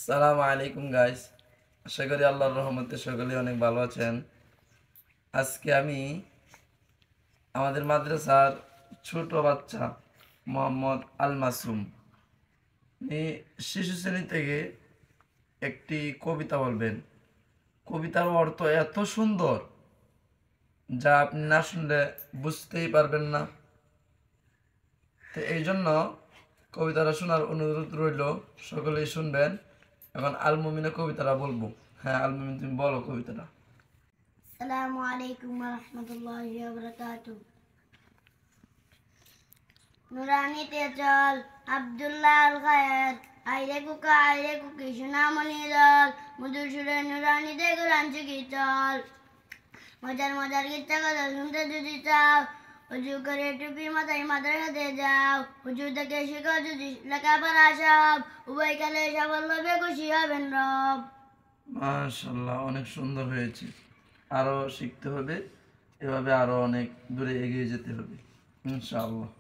সালাম আলাইকুম গাইস, আশা করি আল্লাহর রহমতে সকলে অনেক ভালো আছেন। আজকে আমি আমাদের মাদ্রাসার ছোট বাচ্চা মোহাম্মদ আল মাসুম শিশু শ্রেণী থেকে একটি কবিতা বলবেন। কবিতার অর্থ এত সুন্দর যা আপনি না শুনলে বুঝতেই পারবেন না। তো এই জন্য কবিতাটা শোনার অনুরোধ রইল, সকলেই শুনবেন। এখন আল মুমিনের কবিতাটা বলবো। হ্যাঁ আল মুমিন, তুমি বলো কবিতাটা। আসসালামু আলাইকুম ওয়া রাহমাতুল্লাহি ওয়া বারাকাতুহু। নুরানিতে চল আব্দুল্লাহ আল খায়ের, আইরে কুকি সোনামণি দল, মধুর সুরে নুরানিতে কোরআন শিখি চল। মজার গীতা কথা শুনতে যদি চাও, উজু করে টুপি মাথায় মাদ্রাসাতে যাও। হুজুর থেকে শিখো যদি লেখাপড়া সব, উভয়কালে সাফল্য হবে খুশি হবেন রব। মাশাআল্লাহ, অনেক সুন্দর হয়েছে। আরো শিখতে হবে, এভাবে আরো অনেক দূরে এগিয়ে যেতে হবে ইনশাআল্লাহ।